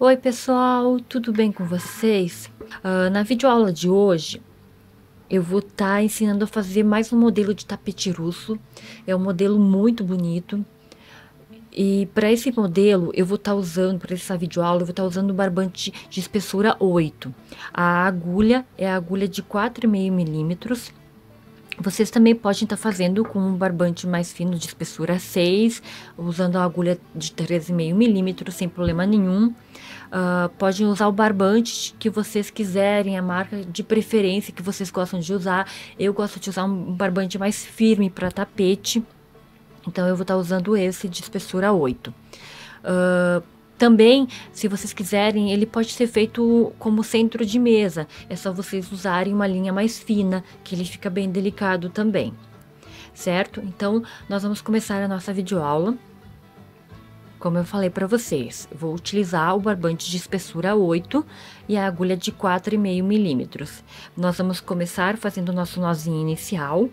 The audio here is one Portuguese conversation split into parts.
Oi pessoal, tudo bem com vocês? Na videoaula de hoje eu vou estar ensinando a fazer mais um modelo de tapete russo. É um modelo muito bonito. E para esse modelo eu vou estar usando, para essa videoaula, eu vou estar usando um barbante de espessura 8. A agulha é a agulha de 4,5 milímetros. Vocês também podem estar fazendo com um barbante mais fino de espessura 6, usando a agulha de 13,5 milímetros sem problema nenhum. Podem usar o barbante que vocês quiserem, a marca de preferência que vocês gostam de usar. Eu gosto de usar um barbante mais firme para tapete, então eu vou estar usando esse de espessura 8. Também, se vocês quiserem, ele pode ser feito como centro de mesa. É só vocês usarem uma linha mais fina, que ele fica bem delicado também. Certo? Então, nós vamos começar a nossa videoaula. Como eu falei para vocês, vou utilizar o barbante de espessura 8 e a agulha de 4,5 milímetros. Nós vamos começar fazendo o nosso nozinho inicial.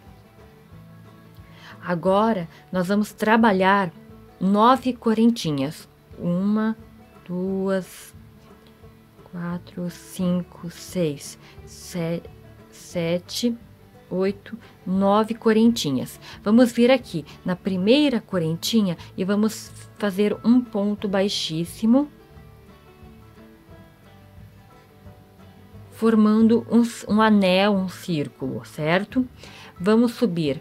Agora, nós vamos trabalhar 9 correntinhas. 1, 2, 4, 5, 6, 7, 8, 9 correntinhas. Vamos vir aqui na primeira correntinha e vamos fazer um ponto baixíssimo, formando um anel, um círculo, certo? Vamos subir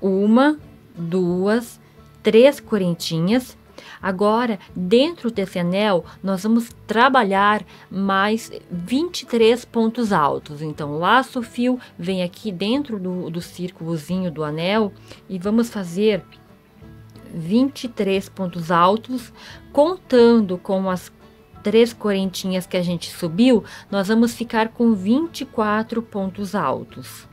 1, 2, 3 correntinhas. Agora, dentro desse anel, nós vamos trabalhar mais 23 pontos altos. Então, laço o fio, vem aqui dentro do círculozinho do anel e vamos fazer 23 pontos altos, contando com as 3 correntinhas que a gente subiu, nós vamos ficar com 24 pontos altos.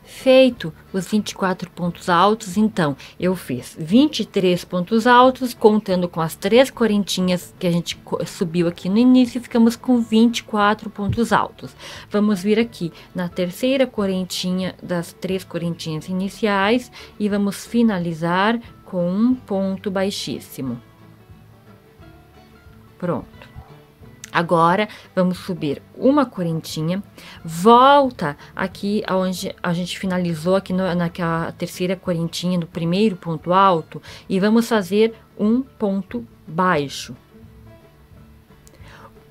Feito os 24 pontos altos, então, eu fiz 23 pontos altos, contando com as 3 correntinhas que a gente subiu aqui no início, ficamos com 24 pontos altos. Vamos vir aqui na terceira correntinha das 3 correntinhas iniciais e vamos finalizar com um ponto baixíssimo. Pronto. Agora, vamos subir uma correntinha, volta aqui onde a gente finalizou, aqui naquela terceira correntinha, no primeiro ponto alto, e vamos fazer um ponto baixo.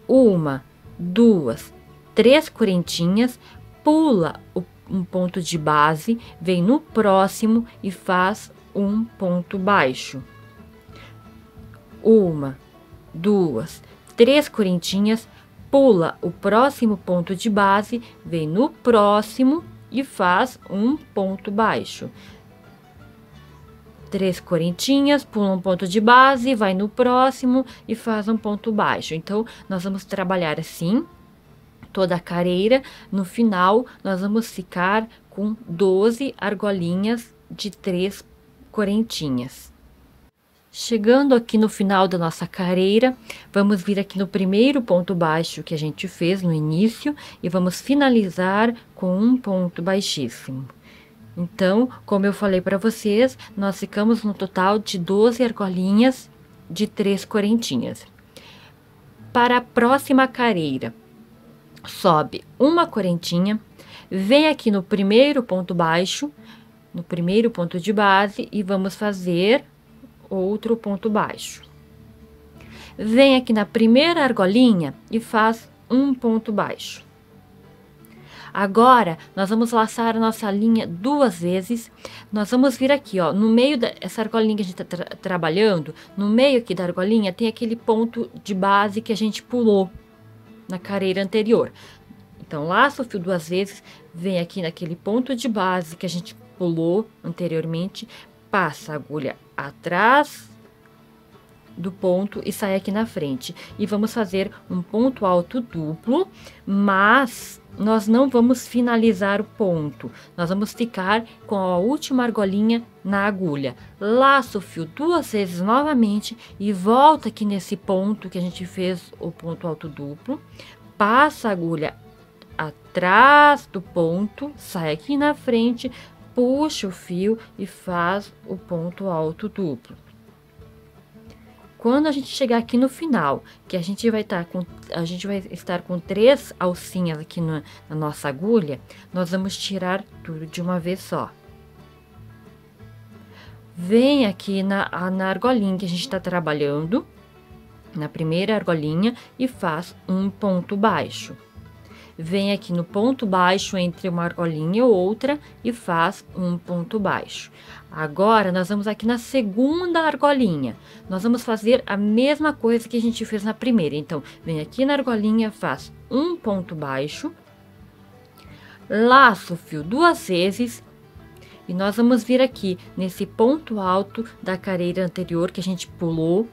1, 2, 3 correntinhas, pula um ponto de base, vem no próximo e faz um ponto baixo. 1, 2, 3 correntinhas, pula o próximo ponto de base, vem no próximo e faz um ponto baixo. 3 correntinhas, pula um ponto de base, vai no próximo e faz um ponto baixo. Então, nós vamos trabalhar assim toda a carreira. No final, nós vamos ficar com 12 argolinhas de 3 correntinhas. Chegando aqui no final da nossa carreira, vamos vir aqui no primeiro ponto baixo que a gente fez no início e vamos finalizar com um ponto baixíssimo. Então, como eu falei para vocês, nós ficamos no total de 12 argolinhas de 3 correntinhas. Para a próxima carreira, sobe uma correntinha, vem aqui no primeiro ponto baixo, no primeiro ponto de base e vamos fazer outro ponto baixo. Vem aqui na primeira argolinha e faz um ponto baixo. Agora, nós vamos laçar a nossa linha 2 vezes. Nós vamos vir aqui, ó, no meio dessa argolinha que a gente tá trabalhando, no meio aqui da argolinha tem aquele ponto de base que a gente pulou na carreira anterior. Então, laça o fio 2 vezes, vem aqui naquele ponto de base que a gente pulou anteriormente, passa a agulha atrás do ponto e sai aqui na frente. E vamos fazer um ponto alto duplo, mas nós não vamos finalizar o ponto. Nós vamos ficar com a última argolinha na agulha. Laça o fio 2 vezes novamente e volta aqui nesse ponto que a gente fez o ponto alto duplo. Passa a agulha atrás do ponto, sai aqui na frente, puxa o fio e faz o ponto alto duplo. Quando a gente chegar aqui no final, que a gente vai estar com 3 alcinhas aqui na nossa agulha, nós vamos tirar tudo de uma vez só. Vem aqui na argolinha que a gente está trabalhando, na primeira argolinha, e faz um ponto baixo. Vem aqui no ponto baixo entre uma argolinha e outra e faz um ponto baixo. Agora, nós vamos aqui na segunda argolinha. Nós vamos fazer a mesma coisa que a gente fez na primeira. Então, vem aqui na argolinha, faz um ponto baixo, laço o fio 2 vezes e nós vamos vir aqui nesse ponto alto da carreira anterior que a gente pulou.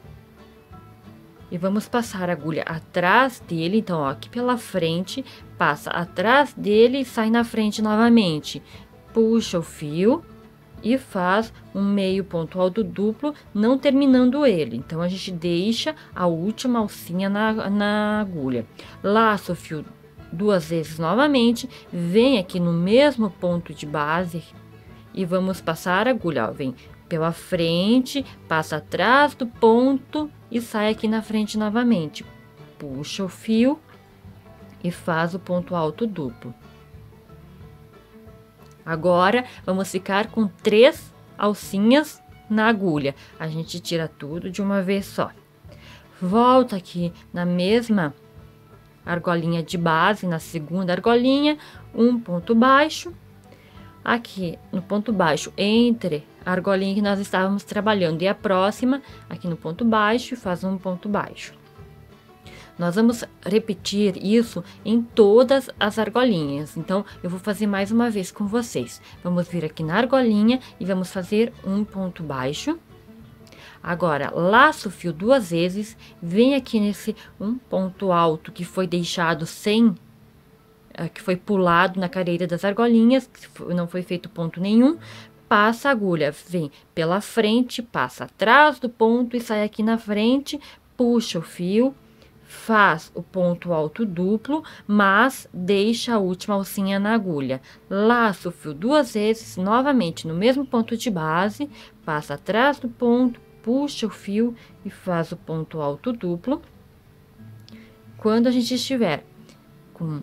E vamos passar a agulha atrás dele, então, ó, aqui pela frente, passa atrás dele e sai na frente novamente. Puxa o fio e faz um meio ponto alto duplo, não terminando ele. Então, a gente deixa a última alcinha na agulha. Laça o fio 2 vezes novamente, vem aqui no mesmo ponto de base e vamos passar a agulha, ó, vem pela frente, passa atrás do ponto e sai aqui na frente novamente. Puxa o fio e faz o ponto alto duplo. Agora, vamos ficar com 3 alcinhas na agulha. A gente tira tudo de uma vez só. Volta aqui na mesma argolinha de base, na segunda argolinha, um ponto baixo. Aqui no ponto baixo, entre a argolinha que nós estávamos trabalhando e a próxima, aqui no ponto baixo, faz um ponto baixo. Nós vamos repetir isso em todas as argolinhas. Então, eu vou fazer mais uma vez com vocês. Vamos vir aqui na argolinha e vamos fazer um ponto baixo. Agora, laço o fio 2 vezes, vem aqui nesse um ponto alto que foi deixado que foi pulado na carreira das argolinhas, não foi feito ponto nenhum, passa a agulha, vem pela frente, passa atrás do ponto e sai aqui na frente, puxa o fio, faz o ponto alto duplo, mas deixa a última alcinha na agulha. Laça o fio 2 vezes, novamente no mesmo ponto de base, passa atrás do ponto, puxa o fio e faz o ponto alto duplo. Quando a gente estiver com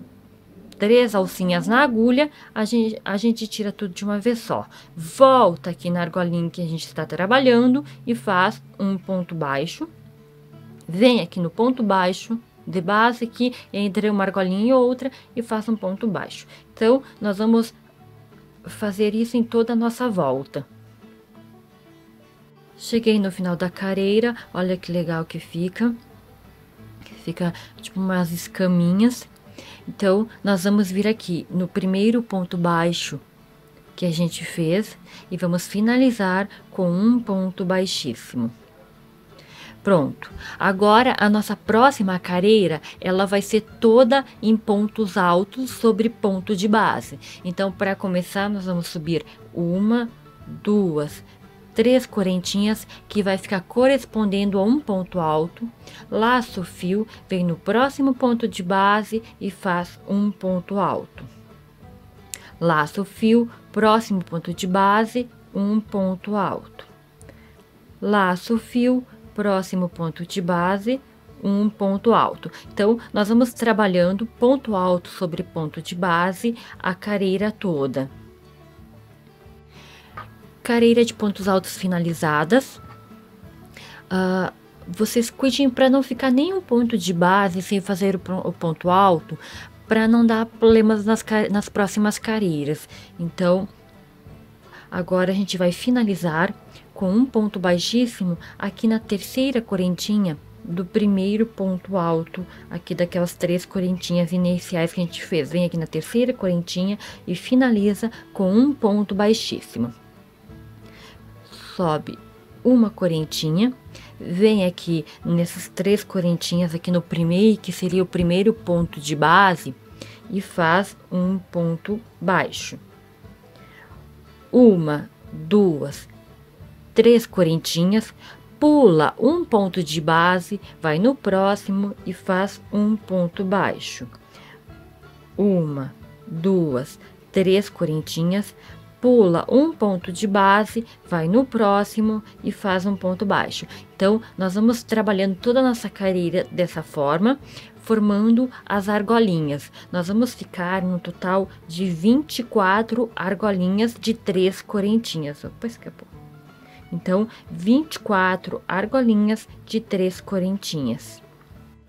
3 alcinhas na agulha, a gente tira tudo de uma vez só. Volta aqui na argolinha que a gente está trabalhando e faz um ponto baixo. Vem aqui no ponto baixo de base aqui, entre uma argolinha e outra, e faz um ponto baixo. Então, nós vamos fazer isso em toda a nossa volta. Cheguei no final da carreira, olha que legal que fica. Fica tipo umas escaminhas. Então, nós vamos vir aqui no primeiro ponto baixo que a gente fez e vamos finalizar com um ponto baixíssimo. Pronto. Agora, a nossa próxima carreira, ela vai ser toda em pontos altos sobre ponto de base. Então, para começar, nós vamos subir 1, 2, 3 correntinhas que vai ficar correspondendo a um ponto alto. Laça o fio, vem no próximo ponto de base e faz um ponto alto. Laça o fio, próximo ponto de base, um ponto alto. Laça o fio, próximo ponto de base, um ponto alto. Então, nós vamos trabalhando ponto alto sobre ponto de base a carreira toda. Carreira de pontos altos finalizadas. Vocês cuidem para não ficar nenhum ponto de base sem fazer o ponto alto, para não dar problemas nas próximas carreiras. Então, agora a gente vai finalizar com um ponto baixíssimo aqui na terceira correntinha do primeiro ponto alto, aqui daquelas 3 correntinhas iniciais que a gente fez. Vem aqui na terceira correntinha e finaliza com um ponto baixíssimo. Sobe uma correntinha, vem aqui nessas 3 correntinhas aqui no primeiro, que seria o primeiro ponto de base, e faz um ponto baixo. 1, 2, 3 correntinhas, pula um ponto de base, vai no próximo e faz um ponto baixo. 1, 2, 3 correntinhas, pula um ponto de base, vai no próximo e faz um ponto baixo. Então, nós vamos trabalhando toda a nossa carreira dessa forma, formando as argolinhas. Nós vamos ficar no total de 24 argolinhas de 3 correntinhas. Opa, escapou. Então, 24 argolinhas de 3 correntinhas.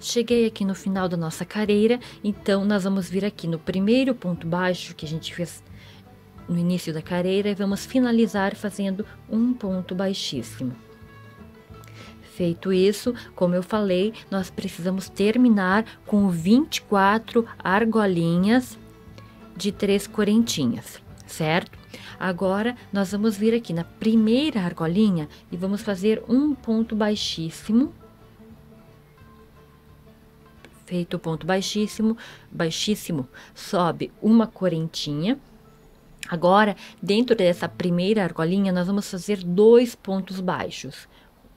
Cheguei aqui no final da nossa carreira, então nós vamos vir aqui no primeiro ponto baixo que a gente fez no início da carreira e vamos finalizar fazendo um ponto baixíssimo. Feito isso, como eu falei, nós precisamos terminar com 24 argolinhas de 3 correntinhas, certo? Agora, nós vamos vir aqui na primeira argolinha e vamos fazer um ponto baixíssimo. Feito o ponto baixíssimo, sobe uma correntinha. Agora, dentro dessa primeira argolinha, nós vamos fazer 2 pontos baixos.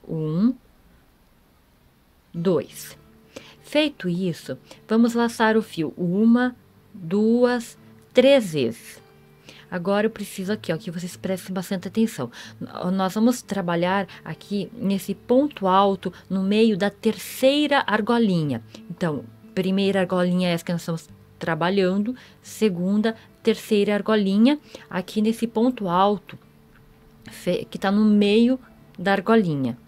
1, 2. Feito isso, vamos laçar o fio 1, 2, 3 vezes. Agora eu preciso aqui, ó, que vocês prestem bastante atenção. Nós vamos trabalhar aqui nesse ponto alto no meio da terceira argolinha. Então, primeira argolinha é essa que nós estamos trabalhando, segunda, terceira argolinha, aqui nesse ponto alto, que tá no meio da argolinha.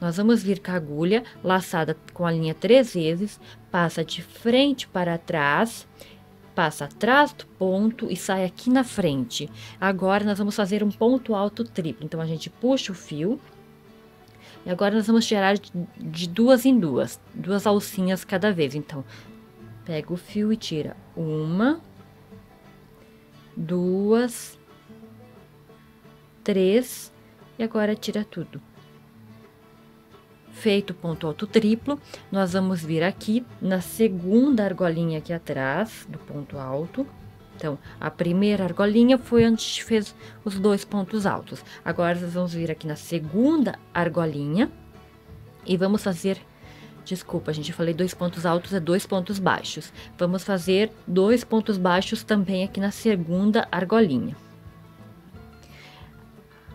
Nós vamos vir com a agulha laçada com a linha 3 vezes, passa de frente para trás, passa atrás do ponto e sai aqui na frente. Agora, nós vamos fazer um ponto alto triplo. Então, a gente puxa o fio. E agora, nós vamos tirar de 2 em 2. 2 alcinhas cada vez. Então, pega o fio e tira 1, 2, 3. E agora, tira tudo. Feito o ponto alto triplo, nós vamos vir aqui na segunda argolinha aqui atrás do ponto alto. Então, a primeira argolinha foi onde a gente fez os 2 pontos altos. Agora, nós vamos vir aqui na segunda argolinha e vamos fazer... Desculpa, a gente falei 2 pontos altos é 2 pontos baixos. Vamos fazer 2 pontos baixos também aqui na segunda argolinha.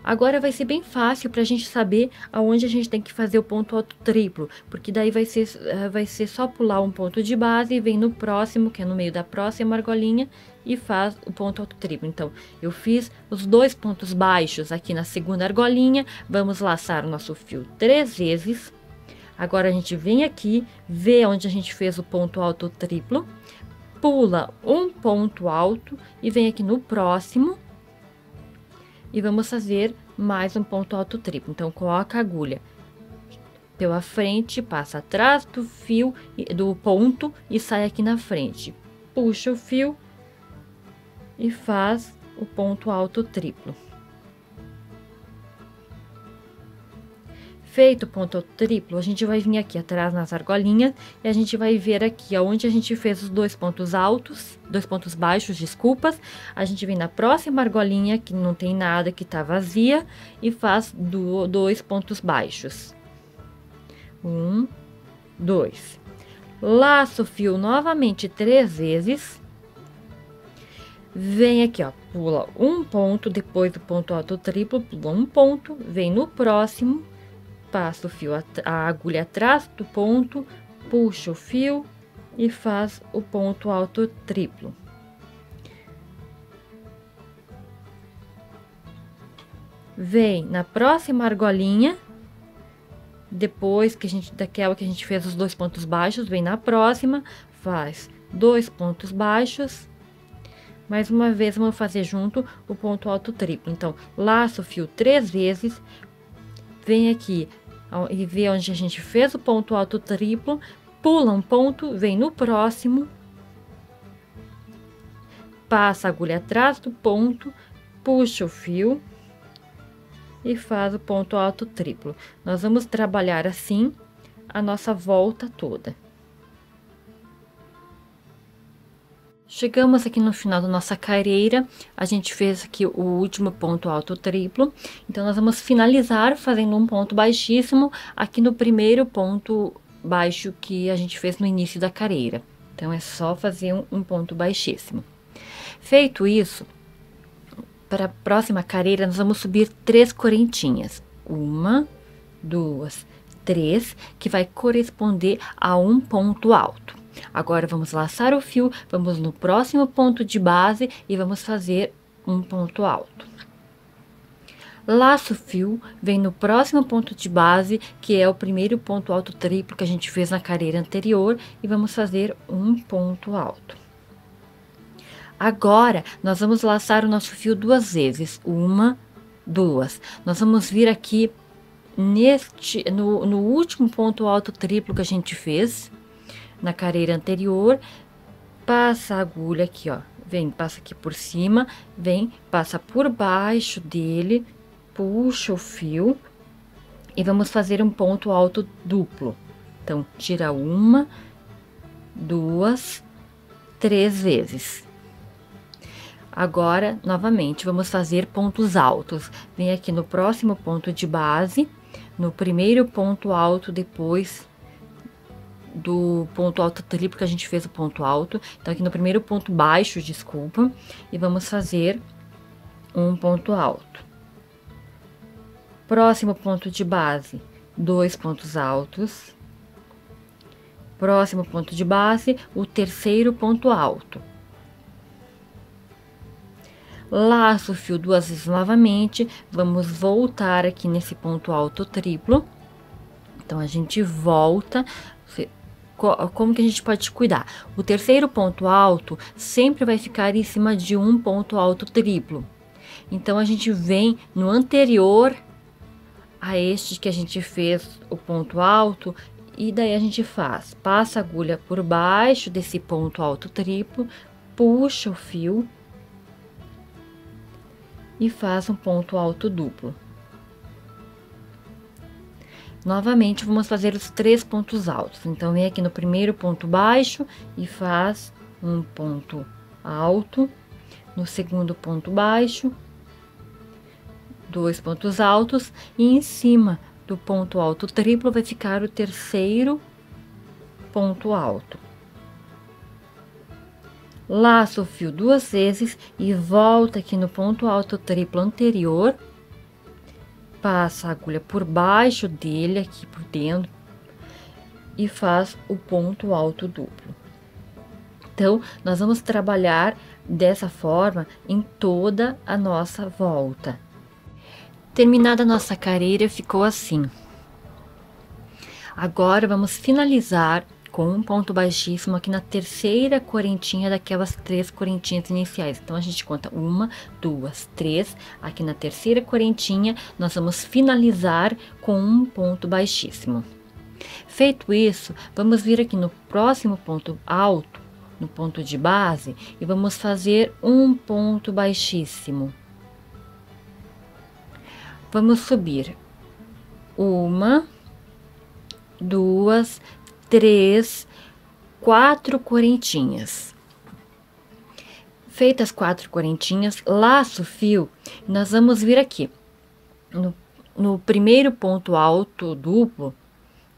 Agora vai ser bem fácil para a gente saber aonde a gente tem que fazer o ponto alto triplo, porque daí vai ser só pular um ponto de base e vem no próximo, que é no meio da próxima argolinha, e faz o ponto alto triplo. Então, eu fiz os 2 pontos baixos aqui na segunda argolinha, vamos laçar o nosso fio 3 vezes. Agora, a gente vem aqui, vê onde a gente fez o ponto alto triplo, pula um ponto alto e vem aqui no próximo. E vamos fazer mais um ponto alto triplo. Então, coloca a agulha pela frente, passa atrás do fio, do ponto e sai aqui na frente. Puxa o fio e faz o ponto alto triplo. Feito o ponto alto triplo, a gente vai vir aqui atrás nas argolinhas e a gente vai ver aqui onde a gente fez os 2 pontos altos, 2 pontos baixos, desculpas. A gente vem na próxima argolinha, que não tem nada, que tá vazia, e faz 2 pontos baixos. 1, 2. Laço o fio novamente 3 vezes. Vem aqui, ó, pula um ponto, depois do ponto alto triplo, pula um ponto, vem no próximo. Passa o fio, a agulha atrás do ponto, puxa o fio e faz o ponto alto triplo. Vem na próxima argolinha, depois que daquela que a gente fez os 2 pontos baixos, vem na próxima, faz 2 pontos baixos. Mais uma vez, vamos fazer junto o ponto alto triplo. Então, laço o fio 3 vezes, vem aqui e vê onde a gente fez o ponto alto triplo, pula um ponto, vem no próximo, passa a agulha atrás do ponto, puxa o fio e faz o ponto alto triplo. Nós vamos trabalhar assim a nossa volta toda. Chegamos aqui no final da nossa carreira, a gente fez aqui o último ponto alto triplo, então nós vamos finalizar fazendo um ponto baixíssimo aqui no primeiro ponto baixo que a gente fez no início da carreira. Então, é só fazer um ponto baixíssimo. Feito isso, para a próxima carreira, nós vamos subir 3 correntinhas. 1, 2, 3, que vai corresponder a um ponto alto. Agora, vamos laçar o fio, vamos no próximo ponto de base e vamos fazer um ponto alto. Laço o fio, vem no próximo ponto de base, que é o primeiro ponto alto triplo que a gente fez na carreira anterior, e vamos fazer um ponto alto. Agora, nós vamos laçar o nosso fio 2 vezes, 1, 2. Nós vamos vir aqui no último ponto alto triplo que a gente fez na carreira anterior, passa a agulha aqui, ó, vem, passa aqui por cima, vem, passa por baixo dele, puxa o fio e vamos fazer um ponto alto duplo. Então, tira 1, 2, 3 vezes. Agora, novamente, vamos fazer pontos altos. Vem aqui no próximo ponto de base, no primeiro ponto alto, depois do ponto alto triplo que a gente fez o ponto alto. Então, aqui no primeiro ponto baixo, desculpa, e vamos fazer um ponto alto. Próximo ponto de base, 2 pontos altos. Próximo ponto de base, o terceiro ponto alto. Laço o fio 2 vezes novamente, vamos voltar aqui nesse ponto alto triplo. Então, a gente volta. Como que a gente pode cuidar? O terceiro ponto alto sempre vai ficar em cima de um ponto alto triplo. Então, a gente vem no anterior a este que a gente fez o ponto alto, e daí a gente passa a agulha por baixo desse ponto alto triplo, puxa o fio e faz um ponto alto duplo. Novamente, vamos fazer os 3 pontos altos. Então, vem aqui no primeiro ponto baixo e faz um ponto alto. No segundo ponto baixo, 2 pontos altos. E em cima do ponto alto triplo vai ficar o terceiro ponto alto. Laço o fio 2 vezes e volta aqui no ponto alto triplo anterior. Passa a agulha por baixo dele, aqui por dentro, e faz o ponto alto duplo. Então, nós vamos trabalhar dessa forma em toda a nossa volta. Terminada a nossa carreira, ficou assim. Agora, vamos finalizar com um ponto baixíssimo aqui na terceira correntinha daquelas 3 correntinhas iniciais. Então, a gente conta 1, 2, 3. Aqui na terceira correntinha, nós vamos finalizar com um ponto baixíssimo. Feito isso, vamos vir aqui no próximo ponto alto, no ponto de base, e vamos fazer um ponto baixíssimo. Vamos subir 1, 2, 3, 4 correntinhas. Feitas 4 correntinhas, laço o fio, nós vamos vir aqui no primeiro ponto alto duplo,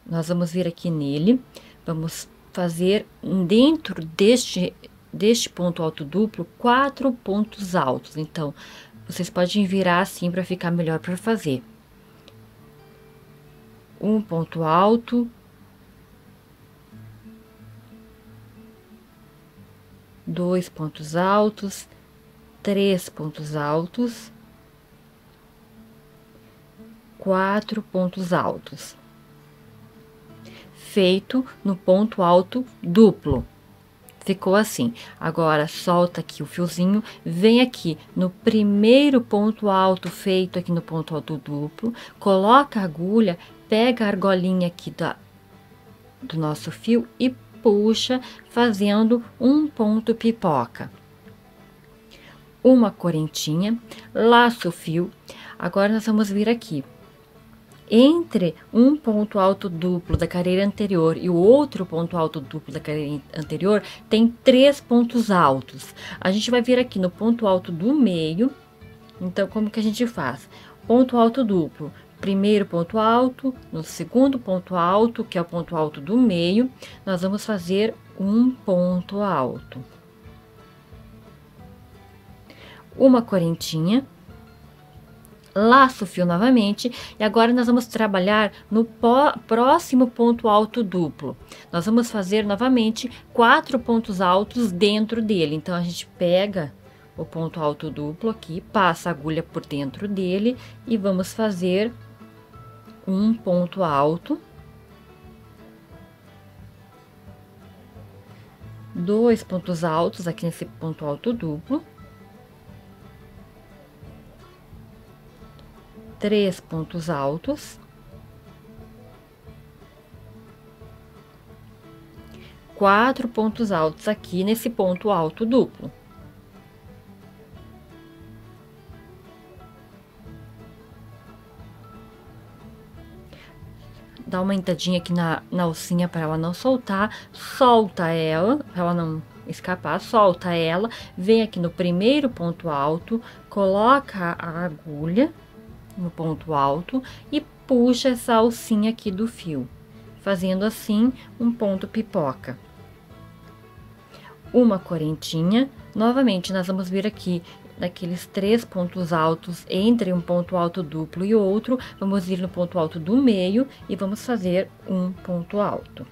nós vamos vir aqui nele, vamos fazer dentro deste ponto alto duplo 4 pontos altos. Então, vocês podem virar assim para ficar melhor para fazer. Um ponto alto, 2 pontos altos, 3 pontos altos, 4 pontos altos. Feito no ponto alto duplo. Ficou assim. Agora, solta aqui o fiozinho, vem aqui no primeiro ponto alto feito aqui no ponto alto duplo, coloca a agulha, pega a argolinha aqui do nosso fio e puxa, fazendo um ponto pipoca. Uma correntinha, laço o fio. Agora, nós vamos vir aqui. Entre um ponto alto duplo da carreira anterior e o outro ponto alto duplo da carreira anterior, tem 3 pontos altos. A gente vai vir aqui no ponto alto do meio. Então, como que a gente faz? Ponto alto duplo. Primeiro ponto alto, no segundo ponto alto, que é o ponto alto do meio, nós vamos fazer um ponto alto. uma correntinha, laço o fio novamente, e agora nós vamos trabalhar no próximo ponto alto duplo. Nós vamos fazer novamente 4 pontos altos dentro dele. Então, a gente pega o ponto alto duplo aqui, passa a agulha por dentro dele e vamos fazer um ponto alto, 2 pontos altos aqui nesse ponto alto duplo, 3 pontos altos, 4 pontos altos aqui nesse ponto alto duplo. Dá uma entradinha aqui na alcinha para ela não soltar, solta ela, para ela não escapar, solta ela, vem aqui no primeiro ponto alto, coloca a agulha no ponto alto e puxa essa alcinha aqui do fio, fazendo assim um ponto pipoca. Uma correntinha, novamente nós vamos vir aqui daqueles 3 pontos altos entre um ponto alto duplo e outro, vamos ir no ponto alto do meio e vamos fazer um ponto alto.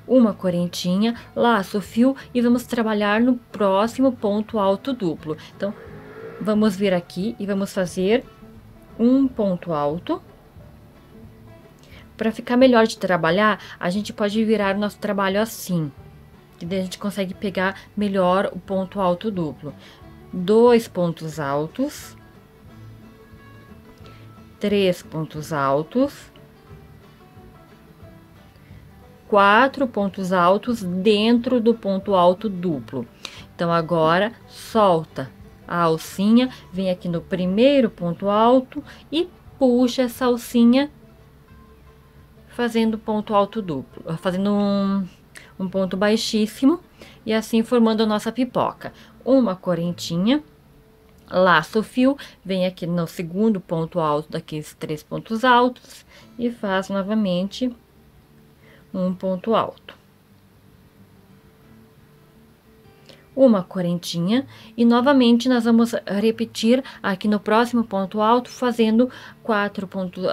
Uma correntinha, laço o fio e vamos trabalhar no próximo ponto alto duplo. Então, vamos vir aqui e vamos fazer um ponto alto. Para ficar melhor de trabalhar, a gente pode virar o nosso trabalho assim, que daí a gente consegue pegar melhor o ponto alto duplo. 2 pontos altos, 3 pontos altos, 4 pontos altos dentro do ponto alto duplo. Então, agora, solta a alcinha, vem aqui no primeiro ponto alto e puxa essa alcinha, fazendo ponto alto duplo, fazendo um ponto baixíssimo, e assim formando a nossa pipoca. Uma correntinha, laça o fio, vem aqui no segundo ponto alto daqueles 3 pontos altos e faz novamente um ponto alto. Uma correntinha e novamente nós vamos repetir aqui no próximo ponto alto, fazendo 4 pontos,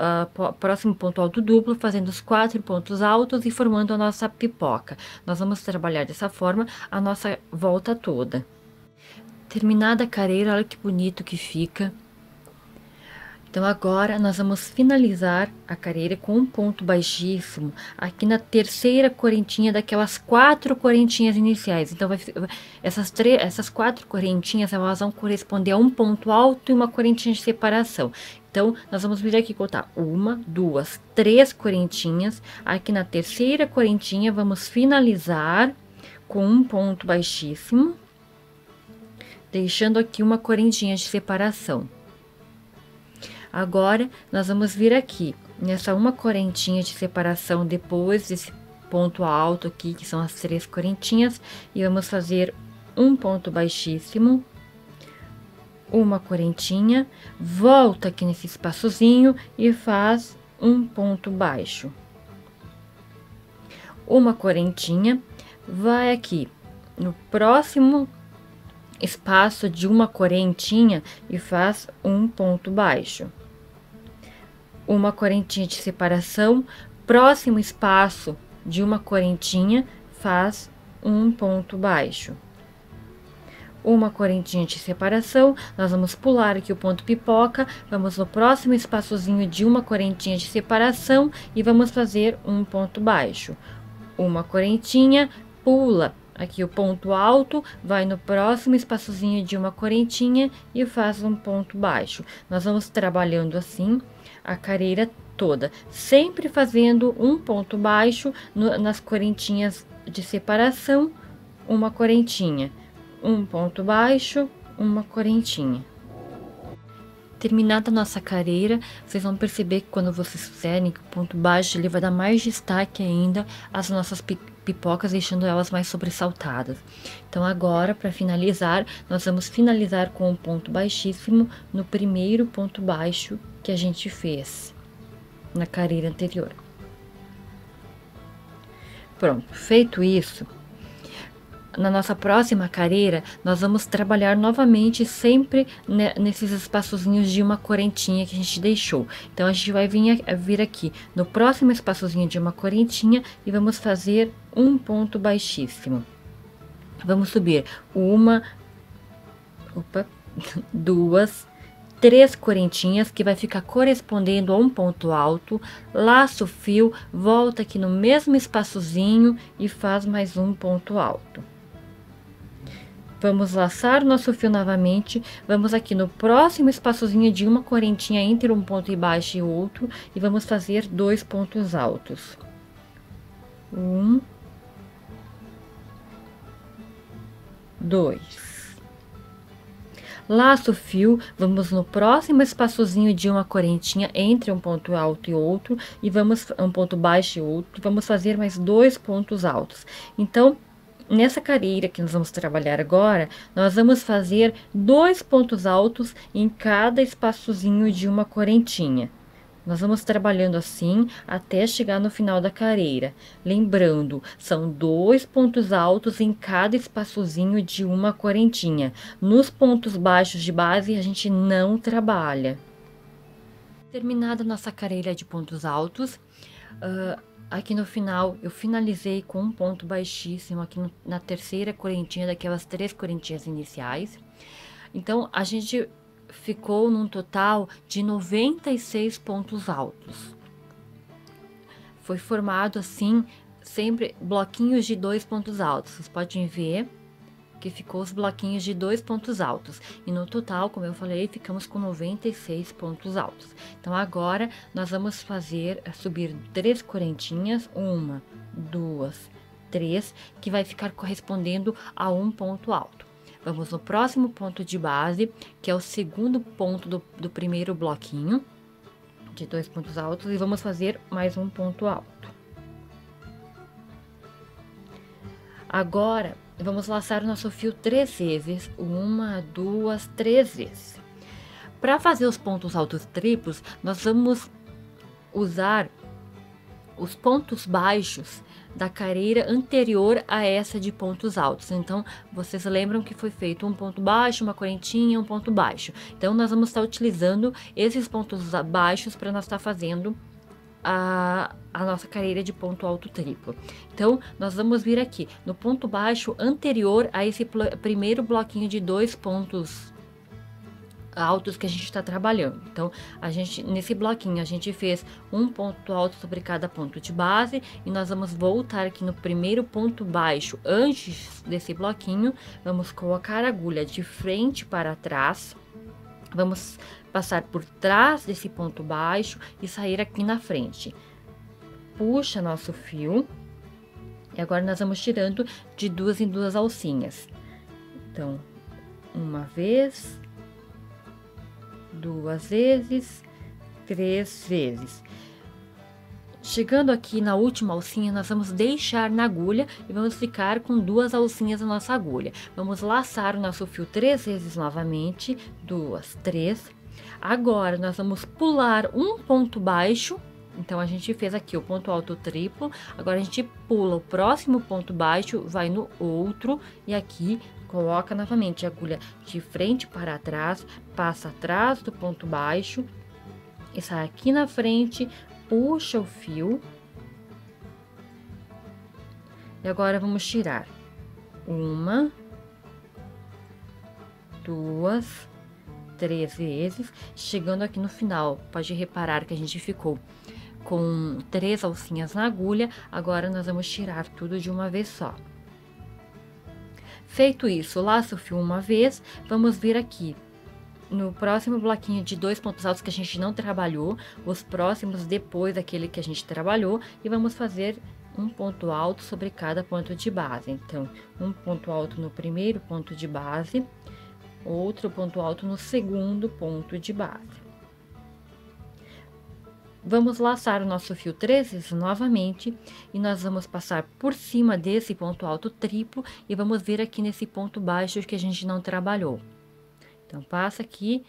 próximo ponto alto duplo, fazendo os 4 pontos altos e formando a nossa pipoca. Nós vamos trabalhar dessa forma a nossa volta toda. Terminada a carreira, olha que bonito que fica. Então, agora nós vamos finalizar a carreira com um ponto baixíssimo aqui na terceira correntinha daquelas 4 correntinhas iniciais. Então, essas 4 correntinhas, elas vão corresponder a um ponto alto e uma correntinha de separação. Então, nós vamos vir aqui contar 1, 2, 3 correntinhas. Aqui na terceira correntinha, vamos finalizar com um ponto baixíssimo, deixando aqui uma correntinha de separação. Agora, nós vamos vir aqui, nessa uma correntinha de separação, depois desse ponto alto aqui, que são as 3 correntinhas, e vamos fazer um ponto baixíssimo, uma correntinha, volta aqui nesse espaçozinho e faz um ponto baixo. Uma correntinha, vai aqui no próximo espaço de uma correntinha e faz um ponto baixo. Uma correntinha de separação, próximo espaço de uma correntinha, faz um ponto baixo. Uma correntinha de separação, nós vamos pular aqui o ponto pipoca, vamos no próximo espaçozinho de uma correntinha de separação e vamos fazer um ponto baixo. Uma correntinha, pula aqui o ponto alto, vai no próximo espaçozinho de uma correntinha e faz um ponto baixo. Nós vamos trabalhando assim a carreira toda, sempre fazendo um ponto baixo nas correntinhas de separação, uma correntinha, um ponto baixo, uma correntinha. Terminada a nossa carreira, vocês vão perceber que quando vocês fizerem o ponto baixo, ele vai dar mais destaque ainda às nossas pipocas, deixando elas mais sobressaltadas. Então, agora, para finalizar, nós vamos finalizar com um ponto baixíssimo no primeiro ponto baixo que a gente fez na carreira anterior. Pronto, feito isso, Na nossa próxima carreira, nós vamos trabalhar novamente sempre nesses espaçozinhos de uma correntinha que a gente deixou. Então, a gente vai vir aqui no próximo espaçozinho de uma correntinha e vamos fazer um ponto baixíssimo. Vamos subir duas, três correntinhas que vai ficar correspondendo a um ponto alto, laço o fio, volta aqui no mesmo espaçozinho e faz mais um ponto alto. Vamos laçar o nosso fio novamente, vamos aqui no próximo espaçozinho de uma correntinha entre um ponto baixo e outro e vamos fazer 2 pontos altos. 1, 2. Laço o fio, vamos no próximo espaçozinho de uma correntinha entre um ponto alto e outro e vamos um ponto baixo e outro, vamos fazer mais 2 pontos altos. Então, nessa carreira que nós vamos trabalhar agora, nós vamos fazer 2 pontos altos em cada espaçozinho de uma correntinha. Nós vamos trabalhando assim até chegar no final da carreira. Lembrando, são 2 pontos altos em cada espaçozinho de uma correntinha. Nos pontos baixos de base, a gente não trabalha. Terminada a nossa carreira de pontos altos, aqui no final eu finalizei com um ponto baixíssimo aqui na terceira correntinha daquelas 3 correntinhas iniciais. Então, a gente ficou num total de 96 pontos altos. Foi formado assim, sempre bloquinhos de 2 pontos altos. Vocês podem ver que ficou os bloquinhos de 2 pontos altos. E no total, como eu falei, ficamos com 96 pontos altos. Então, agora, nós vamos subir 3 correntinhas, 1, 2, 3, que vai ficar correspondendo a um ponto alto. Vamos no próximo ponto de base, que é o segundo ponto do primeiro bloquinho, de 2 pontos altos, e vamos fazer mais um ponto alto. Agora, vamos laçar o nosso fio 3 vezes, 1, 2, 3 vezes. Para fazer os pontos altos triplos, nós vamos usar os pontos baixos da carreira anterior a essa de pontos altos. Então, vocês lembram que foi feito um ponto baixo, uma correntinha, um ponto baixo. Então, nós vamos estar utilizando esses pontos baixos para nós estar fazendo a nossa carreira de ponto alto triplo. Então, nós vamos vir aqui no ponto baixo anterior a esse primeiro bloquinho de 2 pontos altos que a gente está trabalhando. Então, nesse bloquinho, a gente fez um ponto alto sobre cada ponto de base e nós vamos voltar aqui no primeiro ponto baixo antes desse bloquinho, vamos colocar a agulha de frente para trás, vamos passar por trás desse ponto baixo e sair aqui na frente. Puxa nosso fio e agora nós vamos tirando de 2 em 2 alcinhas. Então, uma vez, 2 vezes, 3 vezes. Chegando aqui na última alcinha, nós vamos deixar na agulha e vamos ficar com 2 alcinhas na nossa agulha. Vamos laçar o nosso fio 3 vezes novamente, 2, 3. Agora, nós vamos pular um ponto baixo. Então, a gente fez aqui o ponto alto triplo. Agora, a gente pula o próximo ponto baixo, vai no outro e aqui coloca novamente a agulha de frente para trás, passa atrás do ponto baixo e sai aqui na frente, puxa o fio. E agora vamos tirar 1, 2, 3 vezes. Chegando aqui no final, pode reparar que a gente ficou com 3 alcinhas na agulha. Agora nós vamos tirar tudo de uma vez só. Feito isso, laço o fio uma vez, vamos vir aqui no próximo bloquinho de 2 pontos altos que a gente não trabalhou, os próximos depois daquele que a gente trabalhou, e vamos fazer um ponto alto sobre cada ponto de base. Então, um ponto alto no primeiro ponto de base, outro ponto alto no segundo ponto de base. Vamos laçar o nosso fio 3 vezes novamente e nós vamos passar por cima desse ponto alto triplo e vamos vir aqui nesse ponto baixo que a gente não trabalhou. Então, passa aqui,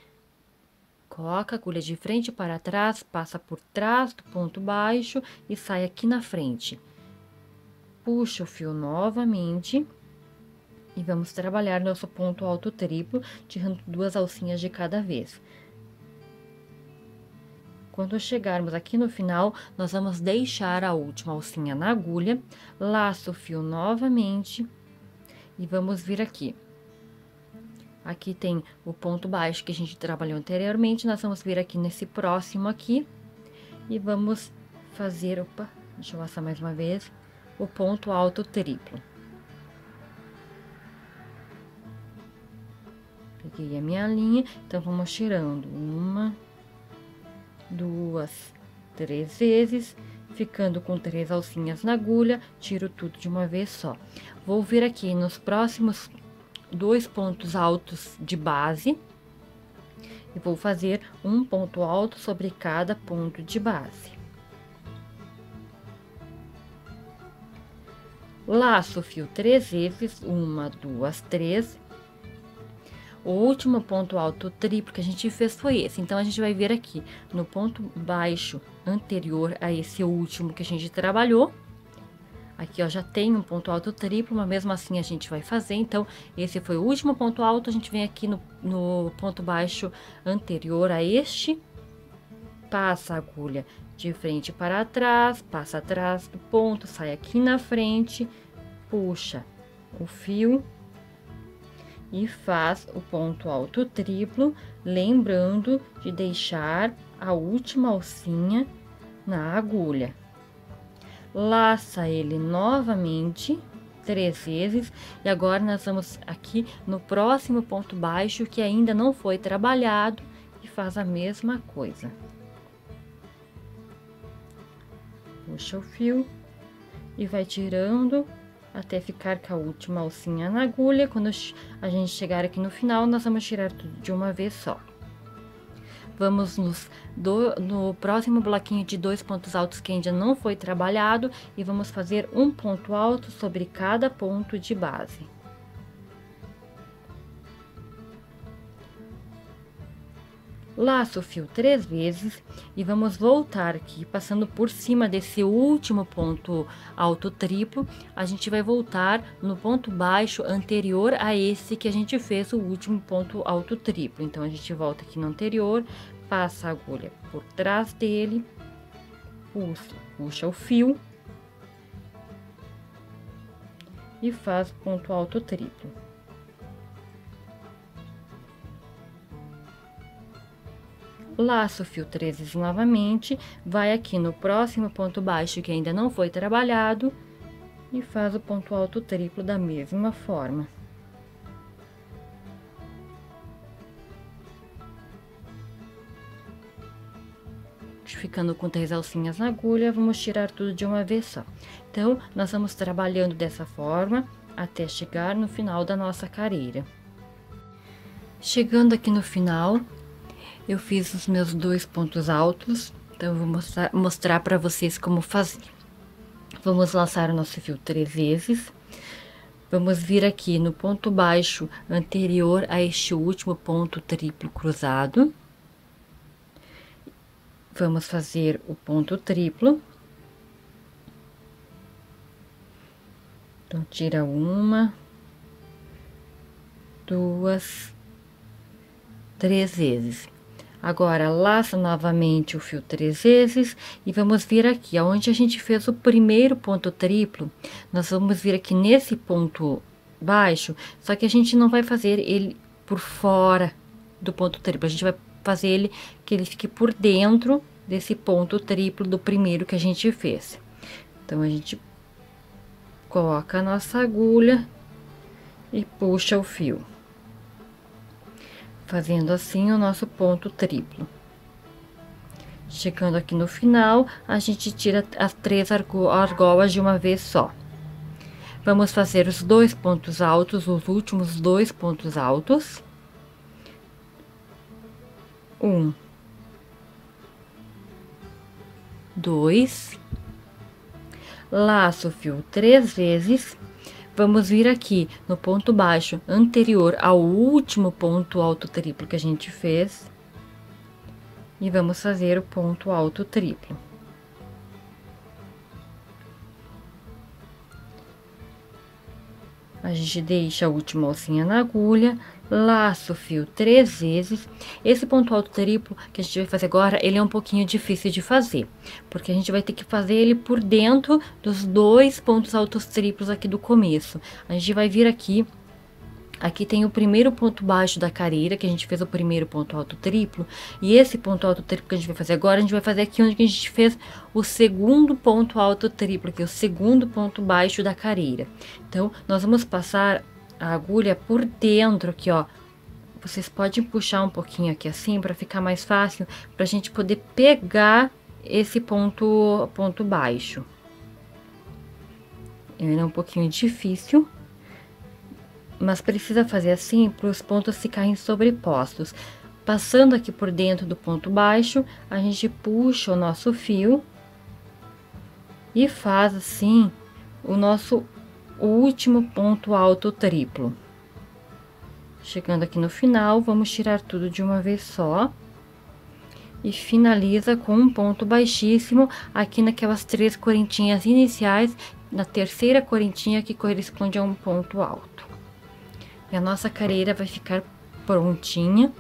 coloca a agulha de frente para trás, passa por trás do ponto baixo e sai aqui na frente. Puxa o fio novamente E vamos trabalhar nosso ponto alto triplo, tirando 2 alcinhas de cada vez. Quando chegarmos aqui no final, nós vamos deixar a última alcinha na agulha, laço o fio novamente e vamos vir aqui. Aqui tem o ponto baixo que a gente trabalhou anteriormente, nós vamos vir aqui nesse próximo aqui e vamos fazer, opa, deixa eu passar mais uma vez, o ponto alto triplo. Peguei a minha linha, então vamos tirando 1, 2, 3 vezes, ficando com 3 alcinhas na agulha, tiro tudo de uma vez só. Vou vir aqui nos próximos 2 pontos altos de base e vou fazer um ponto alto sobre cada ponto de base. Laço o fio 3 vezes, 1, 2, 3. O último ponto alto triplo que a gente fez foi esse, então a gente vai ver aqui no ponto baixo anterior a esse último que a gente trabalhou. Aqui, ó, já tem um ponto alto triplo, mas mesmo assim a gente vai fazer. Então, esse foi o último ponto alto, a gente vem aqui no ponto baixo anterior a este, passa a agulha de frente para trás, passa atrás do ponto, sai aqui na frente, puxa o fio e faz o ponto alto triplo, lembrando de deixar a última alcinha na agulha. Laça ele novamente 3 vezes e agora nós vamos aqui no próximo ponto baixo que ainda não foi trabalhado e faz a mesma coisa. Puxa o fio e vai tirando até ficar com a última alcinha na agulha. Quando a gente chegar aqui no final, nós vamos tirar tudo de uma vez só. Vamos no próximo bloquinho de 2 pontos altos que ainda não foi trabalhado e vamos fazer um ponto alto sobre cada ponto de base. Laço o fio 3 vezes e vamos voltar aqui, passando por cima desse último ponto alto triplo, a gente vai voltar no ponto baixo anterior a esse que a gente fez o último ponto alto triplo. Então, a gente volta aqui no anterior, passa a agulha por trás dele, puxa o fio e faz ponto alto triplo. Laço o fio 3 vezes novamente, vai aqui no próximo ponto baixo que ainda não foi trabalhado e faz o ponto alto triplo da mesma forma. Ficando com 3 alcinhas na agulha, vamos tirar tudo de uma vez só. Então, nós vamos trabalhando dessa forma até chegar no final da nossa careira. Chegando aqui no final, eu fiz os meus 2 pontos altos, então eu vou mostrar para vocês como fazer. Vamos laçar o nosso fio 3 vezes, vamos vir aqui no ponto baixo anterior a este último ponto triplo cruzado. Vamos fazer o ponto triplo. Então, tira 1, 2, 3 vezes. Agora, laça novamente o fio 3 vezes e vamos vir aqui, onde a gente fez o primeiro ponto triplo, nós vamos vir aqui nesse ponto baixo, só que a gente não vai fazer ele por fora do ponto triplo, a gente vai fazer ele que ele fique por dentro desse ponto triplo do primeiro que a gente fez. Então, a gente coloca a nossa agulha e puxa o fio, fazendo assim o nosso ponto triplo. Chegando aqui no final, a gente tira as 3 argolas de uma vez só. Vamos fazer os 2 pontos altos, os últimos 2 pontos altos. 1, 2, laço o fio 3 vezes. Vamos vir aqui no ponto baixo anterior ao último ponto alto triplo que a gente fez e vamos fazer o ponto alto triplo. A gente deixa a última alcinha na agulha, laça o fio 3 vezes. Esse ponto alto triplo que a gente vai fazer agora, ele é um pouquinho difícil de fazer, porque a gente vai ter que fazer ele por dentro dos 2 pontos altos triplos aqui do começo. A gente vai vir aqui. Aqui tem o primeiro ponto baixo da carreira, que a gente fez o primeiro ponto alto triplo. E esse ponto alto triplo que a gente vai fazer agora, a gente vai fazer aqui onde a gente fez o segundo ponto alto triplo, que é o segundo ponto baixo da carreira. Então, nós vamos passar a agulha por dentro aqui, ó. Vocês podem puxar um pouquinho aqui assim, para ficar mais fácil, para a gente poder pegar esse ponto baixo. Ele é um pouquinho difícil, mas precisa fazer assim para os pontos ficarem sobrepostos. Passando aqui por dentro do ponto baixo, a gente puxa o nosso fio e faz assim o nosso último ponto alto triplo. Chegando aqui no final, vamos tirar tudo de uma vez só e finaliza com um ponto baixíssimo aqui naquelas 3 correntinhas iniciais, na terceira correntinha que corresponde a um ponto alto. E a nossa carreira vai ficar prontinha.